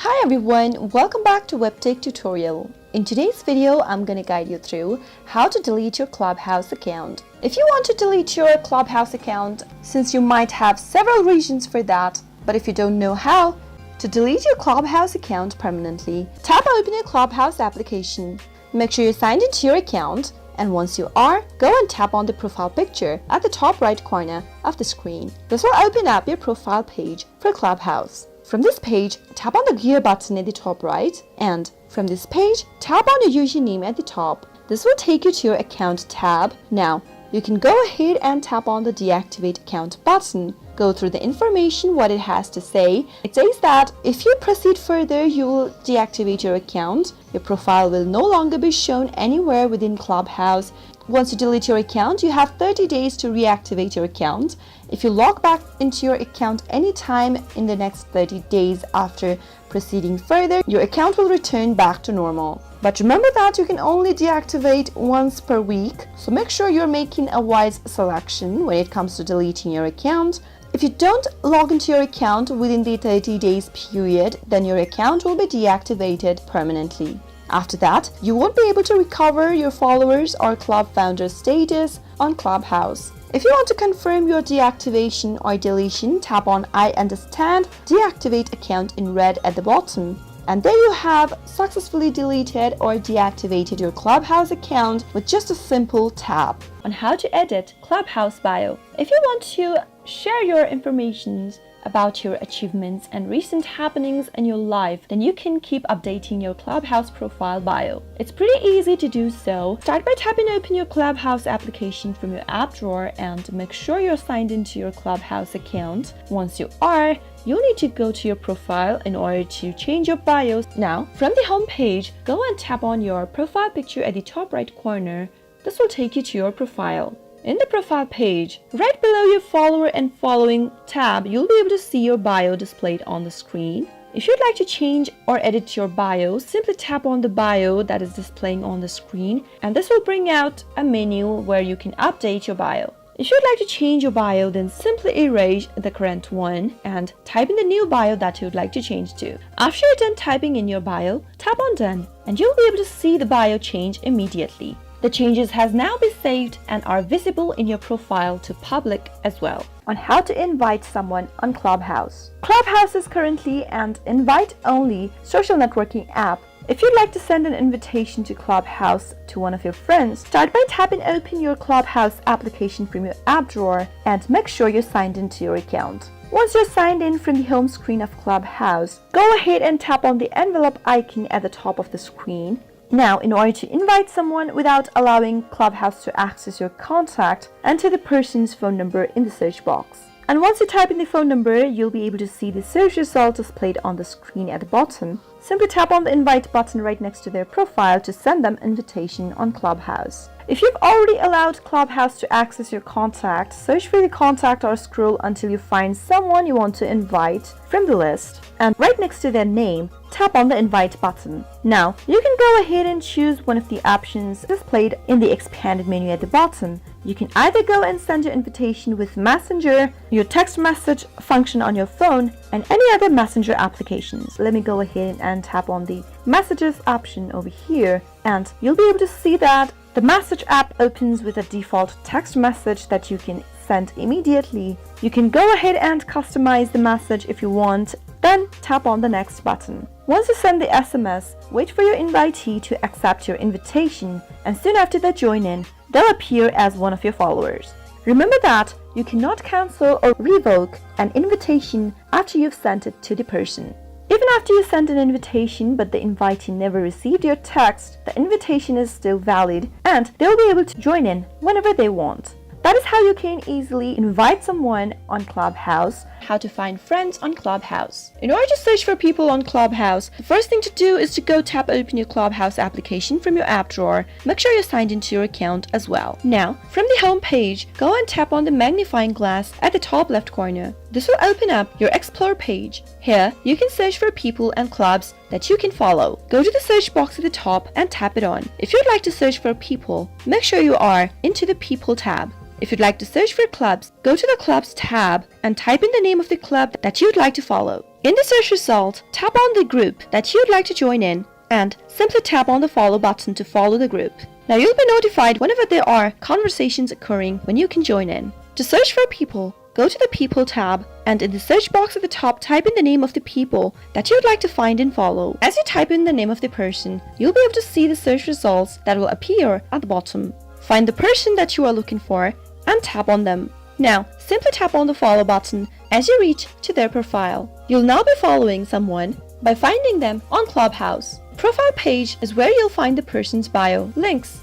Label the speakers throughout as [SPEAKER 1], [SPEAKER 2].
[SPEAKER 1] Hi everyone, welcome back to WebTech Tutorial. In today's video, I'm going to guide you through how to delete your ClubHouse account. If you want to delete your ClubHouse account, since you might have several reasons for that, but if you don't know how to delete your ClubHouse account permanently, tap open your ClubHouse application. Make sure you're signed into your account, and once you are, go and tap on the profile picture at the top right corner of the screen. This will open up your profile page for ClubHouse. From this page, tap on the gear button at the top right, and from this page, tap on your username at the top. This will take you to your account tab. Now, you can go ahead and tap on the deactivate account button. Go through the information, what it has to say. It says that if you proceed further, you will deactivate your account. Your profile will no longer be shown anywhere within ClubHouse. Once you delete your account, you have 30 days to reactivate your account. If you log back into your account anytime in the next 30 days after proceeding further, your account will return back to normal. But remember that you can only deactivate once per week, so make sure you're making a wise selection when it comes to deleting your account. If you don't log into your account within the 30 days period, then your account will be deactivated permanently. After that, you won't be able to recover your followers or club founder status on ClubHouse. If you want to confirm your deactivation or deletion, tap on I understand, deactivate account in red at the bottom. And there you have successfully deleted or deactivated your ClubHouse account with just a simple tap. On how to edit ClubHouse bio. If you want to share your information about your achievements and recent happenings in your life, then you can keep updating your ClubHouse profile bio. It's pretty easy to do so. Start by tapping open your ClubHouse application from your app drawer and make sure you're signed into your ClubHouse account. Once you are, you'll need to go to your profile in order to change your bios. Now, from the home page, go and tap on your profile picture at the top right corner. This will take you to your profile. In the profile page, right below your follower and following tab, you'll be able to see your bio displayed on the screen. If you'd like to change or edit your bio, simply tap on the bio that is displaying on the screen, and this will bring out a menu where you can update your bio. If you'd like to change your bio, then simply erase the current one and type in the new bio that you'd like to change to. After you're done typing in your bio, tap on Done, and you'll be able to see the bio change immediately. The changes has now been saved and are visible in your profile to public as well. On how to invite someone on ClubHouse. ClubHouse is currently an invite-only social networking app. If you'd like to send an invitation to ClubHouse to one of your friends, start by tapping open your ClubHouse application from your app drawer and make sure you're signed into your account. Once you're signed in from the home screen of ClubHouse, go ahead and tap on the envelope icon at the top of the screen. Now, in order to invite someone without allowing ClubHouse to access your contact, enter the person's phone number in the search box. And once you type in the phone number, you'll be able to see the search result displayed on the screen at the bottom. Simply tap on the invite button right next to their profile to send them an invitation on ClubHouse. If you've already allowed ClubHouse to access your contact, search for the contact or scroll until you find someone you want to invite from the list. And right next to their name, tap on the invite button. Now, you can go ahead and choose one of the options displayed in the expanded menu at the bottom. You can either go and send your invitation with Messenger, your text message function on your phone, and any other messenger applications. Let me go ahead and tap on the messages option over here, and you'll be able to see that the message app opens with a default text message that you can send immediately. You can go ahead and customize the message if you want, then tap on the next button. Once you send the SMS, wait for your invitee to accept your invitation, and soon after they join in, they'll appear as one of your followers. Remember that you cannot cancel or revoke an invitation after you've sent it to the person. Even after you send an invitation but the invitee never received your text, the invitation is still valid and they'll be able to join in whenever they want. That is how you can easily invite someone on ClubHouse. How to find friends on ClubHouse. In order to search for people on ClubHouse, the first thing to do is to go tap open your ClubHouse application from your app drawer. Make sure you're signed into your account as well. Now, from the home page, go and tap on the magnifying glass at the top left corner. This will open up your Explore page. Here, you can search for people and clubs that you can follow. Go to the search box at the top and tap it on. If you'd like to search for people, make sure you are into the People tab. If you'd like to search for clubs, go to the Clubs tab and type in the name of the club that you'd like to follow. In the search result, tap on the group that you'd like to join in and simply tap on the follow button to follow the group. Now you'll be notified whenever there are conversations occurring when you can join in. To search for people, go to the People tab and in the search box at the top type in the name of the people that you'd like to find and follow. As you type in the name of the person, you'll be able to see the search results that will appear at the bottom. Find the person that you are looking for and tap on them. Now, simply tap on the follow button as you reach to their profile. You'll now be following someone by finding them on ClubHouse. Profile page is where you'll find the person's bio, links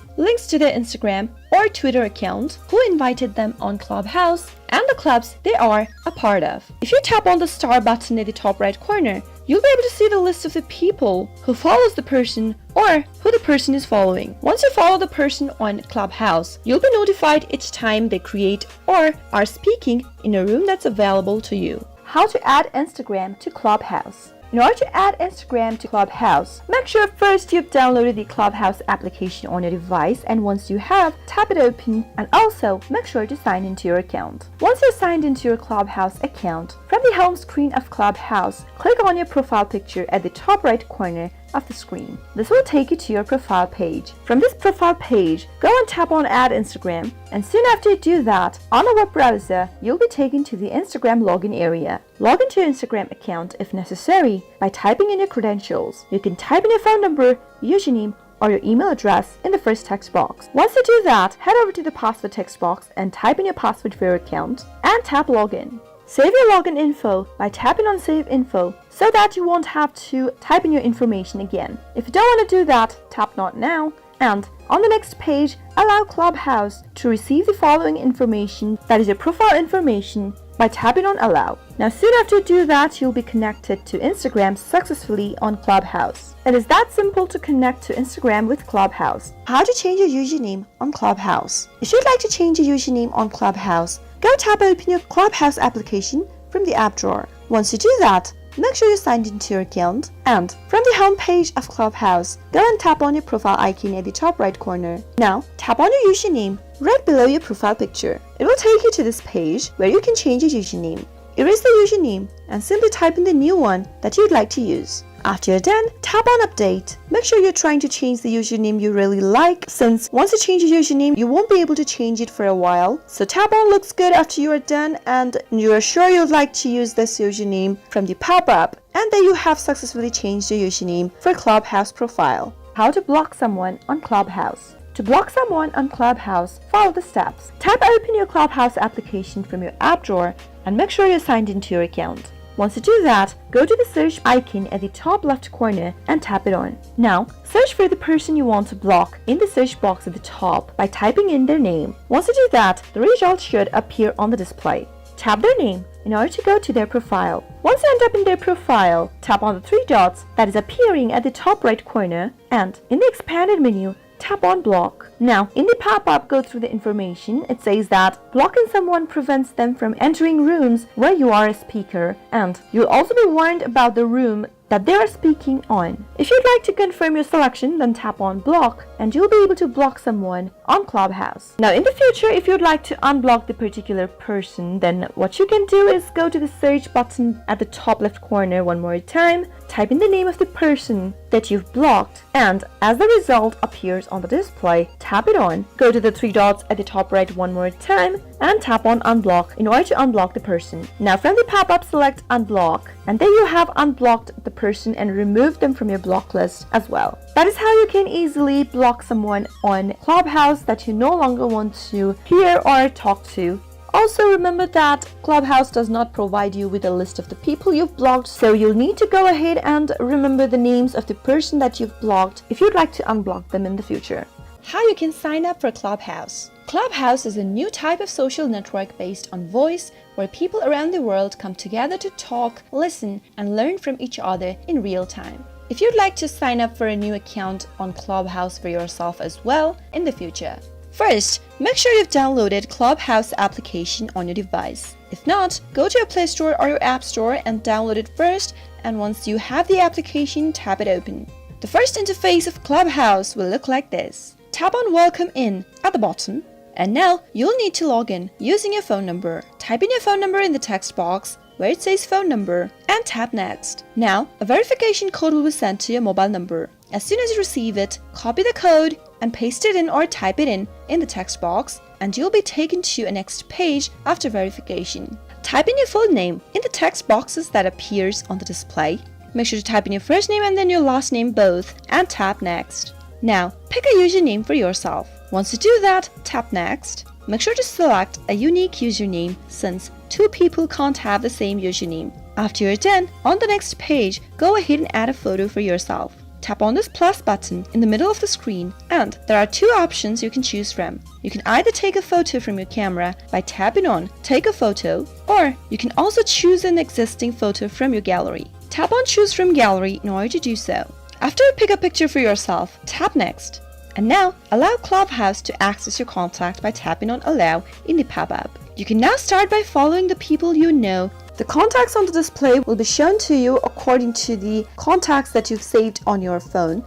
[SPEAKER 1] to their Instagram or Twitter account, who invited them on ClubHouse, and the clubs they are a part of. If you tap on the star button at the top right corner, you'll be able to see the list of the people who follows the person or who the person is following. Once you follow the person on ClubHouse, you'll be notified each time they create or are speaking in a room that's available to you. How to add Instagram to ClubHouse. In order to add Instagram to ClubHouse, make sure first you've downloaded the ClubHouse application on your device, and once you have, tap it open and also make sure to sign into your account. Once you're signed into your ClubHouse account, from the home screen of ClubHouse, click on your profile picture at the top right corner of the screen. This will take you to your profile page. From this profile page, go and tap on Add Instagram, and soon after you do that, on a web browser, you'll be taken to the Instagram login area. Log into your Instagram account if necessary by typing in your credentials. You can type in your phone number, username, or your email address in the first text box. Once you do that, head over to the password text box and type in your password for your account and tap Login. Save your login info by tapping on Save Info so that you won't have to type in your information again. If you don't want to do that, tap Not Now, and on the next page, allow ClubHouse to receive the following information, that is your profile information, by tapping on Allow. Now soon after you do that, you'll be connected to Instagram successfully on ClubHouse. It is that simple to connect to Instagram with ClubHouse. How to change your username on ClubHouse. If you'd like to change your username on ClubHouse, go tap open your ClubHouse application from the app drawer. Once you do that, make sure you're signed into your account, and from the home page of ClubHouse, go and tap on your profile icon at the top right corner. Now, tap on your username right below your profile picture. It will take you to this page where you can change your username. Erase the username and simply type in the new one that you'd like to use. After you're done, tap on Update. Make sure you're trying to change the username you really like, since once you change your username, you won't be able to change it for a while. So tap on Looks Good after you are done and you are sure you'd like to use this username from the pop-up, and then you have successfully changed your username for ClubHouse profile. How to block someone on ClubHouse. To block someone on ClubHouse, follow the steps. Tap open your ClubHouse application from your app drawer and make sure you're signed into your account. Once you do that, go to the search icon at the top left corner and tap it on. Now, search for the person you want to block in the search box at the top by typing in their name. Once you do that, the results should appear on the display. Tap their name in order to go to their profile. Once you end up in their profile, tap on the three dots that is appearing at the top right corner, and in the expanded menu, tap on Block. Now, in the pop-up, go through the information. It says that blocking someone prevents them from entering rooms where you are a speaker, and you'll also be warned about the room that they are speaking on. If you'd like to confirm your selection, then tap on Block and you'll be able to block someone on ClubHouse. Now in the future, if you'd like to unblock the particular person, then what you can do is go to the search button at the top left corner one more time, type in the name of the person that you've blocked, and as the result appears on the display, tap it on. Go to the three dots at the top right one more time and tap on Unblock in order to unblock the person. Now from the pop-up, select Unblock, and then you have unblocked the person and removed them from your block list as well. That is how you can easily block someone on ClubHouse that you no longer want to hear or talk to. Also remember that ClubHouse does not provide you with a list of the people you've blocked, so you'll need to go ahead and remember the names of the person that you've blocked if you'd like to unblock them in the future. How you can sign up for ClubHouse. ClubHouse is a new type of social network based on voice, where people around the world come together to talk, listen, and learn from each other in real time. If you'd like to sign up for a new account on ClubHouse for yourself as well in the future, first, make sure you've downloaded ClubHouse application on your device. If not, go to your Play Store or your App Store and download it first, and once you have the application, tap it open. The first interface of ClubHouse will look like this. Tap on Welcome In at the bottom, and now you'll need to log in using your phone number. Type in your phone number in the text box, where it says phone number and tap next. Now, a verification code will be sent to your mobile number. As soon as you receive it, copy the code and paste it in or type it in the text box, and you'll be taken to a next page after verification. Type in your full name in the text boxes that appears on the display. Make sure to type in your first name and then your last name both and tap next. Now, pick a username for yourself. Once you do that, tap next. Make sure to select a unique username since two people can't have the same username. After you're done, on the next page, go ahead and add a photo for yourself. Tap on this plus button in the middle of the screen and there are two options you can choose from. You can either take a photo from your camera by tapping on Take a Photo, or you can also choose an existing photo from your gallery. Tap on Choose from Gallery in order to do so. After you pick a picture for yourself, tap Next. And now, allow ClubHouse to access your contact by tapping on Allow in the pop-up. You can now start by following the people you know. The contacts on the display will be shown to you according to the contacts that you've saved on your phone.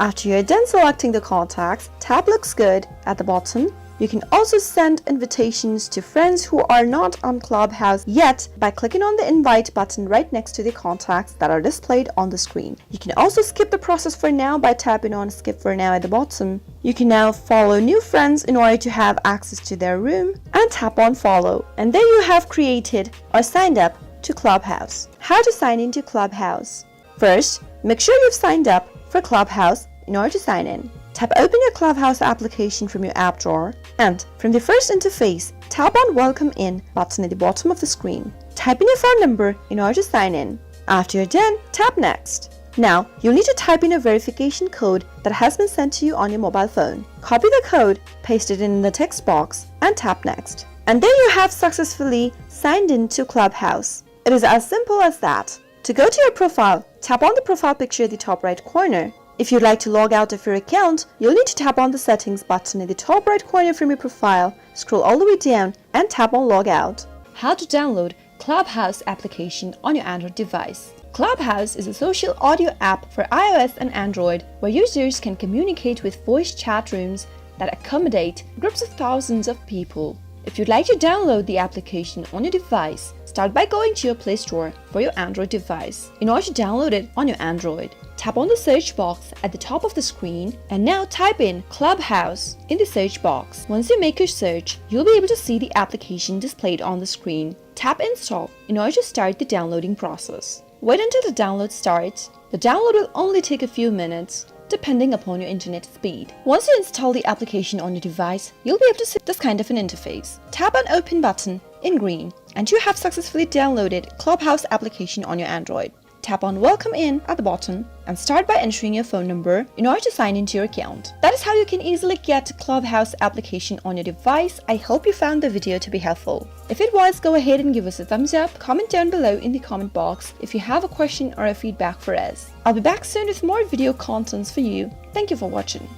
[SPEAKER 1] After you're done selecting the contacts, tap Looks Good at the bottom. You can also send invitations to friends who are not on ClubHouse yet by clicking on the invite button right next to the contacts that are displayed on the screen. You can also skip the process for now by tapping on Skip for Now at the bottom. You can now follow new friends in order to have access to their room and tap on Follow. And there you have created or signed up to ClubHouse. How to sign into ClubHouse? First, make sure you've signed up for ClubHouse in order to sign in. Tap Open your ClubHouse application from your app drawer, and from the first interface, tap on Welcome In button at the bottom of the screen. Type in your phone number in order to sign in. After you're done, tap Next. Now, you'll need to type in a verification code that has been sent to you on your mobile phone. Copy the code, paste it in the text box, and tap Next. And there you have successfully signed in to ClubHouse. It is as simple as that. To go to your profile, tap on the profile picture at the top right corner. If you'd like to log out of your account, you'll need to tap on the Settings button in the top right corner from your profile, scroll all the way down, and tap on Log Out. How to download ClubHouse application on your Android device. ClubHouse is a social audio app for iOS and Android where users can communicate with voice chat rooms that accommodate groups of thousands of people. If you'd like to download the application on your device, start by going to your Play Store for your Android device. In order to download it on your Android, tap on the search box at the top of the screen and now type in ClubHouse in the search box. Once you make your search, you'll be able to see the application displayed on the screen. Tap Install in order to start the downloading process. Wait until the download starts. The download will only take a few minutes, depending upon your internet speed. Once you install the application on your device, you'll be able to see this kind of an interface. Tap on Open button in green and you have successfully downloaded ClubHouse application on your Android. Tap on Welcome In at the bottom and start by entering your phone number in order to sign into your account. That is how you can easily get ClubHouse application on your device. I hope you found the video to be helpful. If it was, go ahead and give us a thumbs up, comment down below in the comment box if you have a question or a feedback for us. I'll be back soon with more video contents for you. Thank you for watching.